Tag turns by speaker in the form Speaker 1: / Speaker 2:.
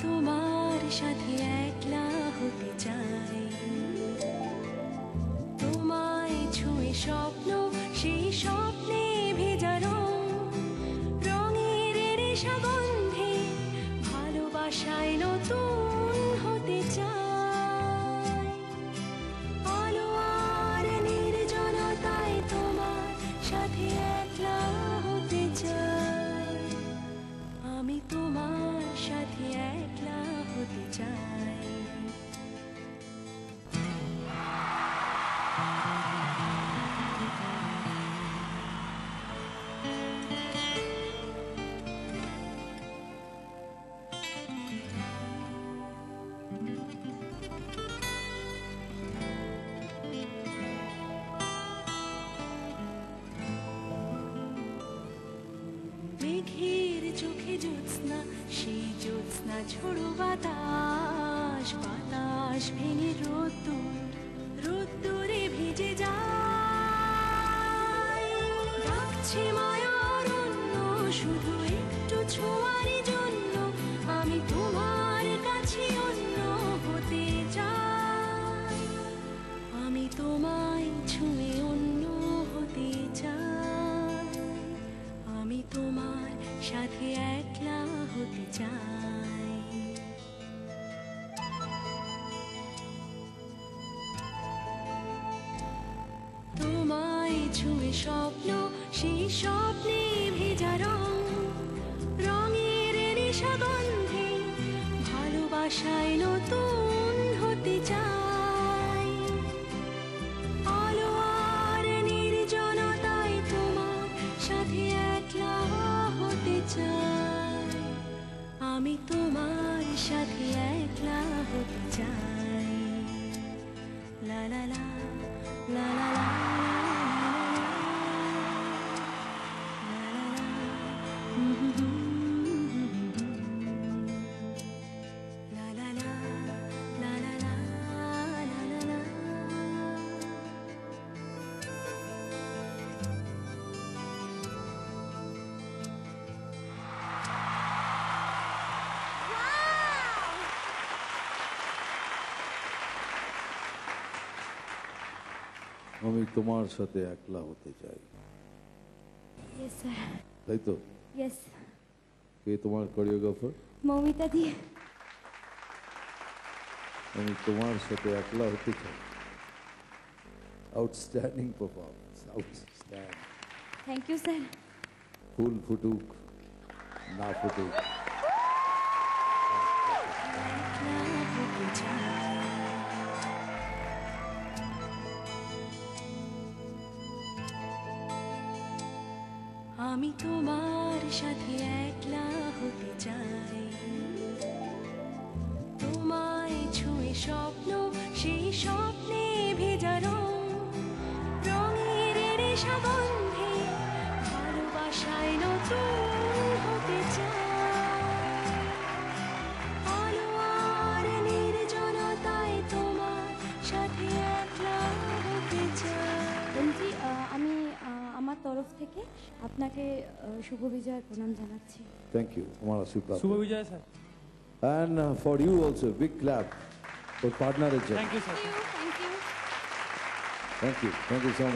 Speaker 1: তোমার সাথে একলা হতে চাই, তোমায় ছুঁয়ে স্বপ্ন, সেই স্বপ্নে ভেজা রং, রঙের রেশা গন্ধে ভালোবাসায় নতুন হতে চাই। আলো আর নির্জনতায় তোমার সাথে একলা হতে চাই, আমি তোমার সাথে একলা হতে চাই। মেঘের চোখে জ্যোৎস্না, সেই জ্যোৎস্না ঝোড়ো বাতাস, বাতাস ভেঙে রোদ্দুরে ভিজে যায়। ডাকছে মায়া অরণ্য, শুধু একটু ছোঁয়ার জন্য আমি তোমার কাছে অন্য হতে চাই, আমি তোমায় ছুঁয়ে অন্য হতে চাই, আমি তোমার সাথে একলা হতে চাই। তোমায় ছুঁয়ে স্বপ্ন, সেই স্বপ্নে ভেজা রং, রঙের নেশা গন্ধে ভালোবাসায় নতুন হতে চাই। আলো আর নির্জনতায় তোমার সাথে একলা হতে চাই, আমি তোমার সাথে একলা হতে চাই। লা লা লা লা লা লা
Speaker 2: আমি তোমার সাথে একলা হতে চাই।
Speaker 3: Yes, sir.
Speaker 2: তাই তো?
Speaker 3: Yes.
Speaker 2: কে তোমার কোরিওগ্রাফার?
Speaker 3: মৌমিতা দি।
Speaker 2: আমি তোমার সাথে একলা হতে চাই। Outstanding performance, outstanding.
Speaker 3: Thank you, sir.
Speaker 2: ফুল ফুটুক না ফুটুক,
Speaker 1: আমি তোমার সাথে একলা হতে চাই, তোমায় ছুঁয়ে স্বপ্ন, সেই স্বপ্নে ভেজা রং, রঙের রেশা গন্ধে ভালোবাসায় নতুন হতে চাই। আলো আর নির্জনতায় তোমার সাথে একলা হতে চাই।
Speaker 3: বন্ধু, আমি আমার তরফ থেকে আপনাকে শুভ বিজয়ের প্রণাম জানাচ্ছি।
Speaker 2: Thank you. আমার আশীর্বাদ।
Speaker 4: শুভ বিজয় sir.
Speaker 2: And for you also, big clap for partner.
Speaker 4: Thank you sir.
Speaker 3: Thank you.
Speaker 2: Thank you so much.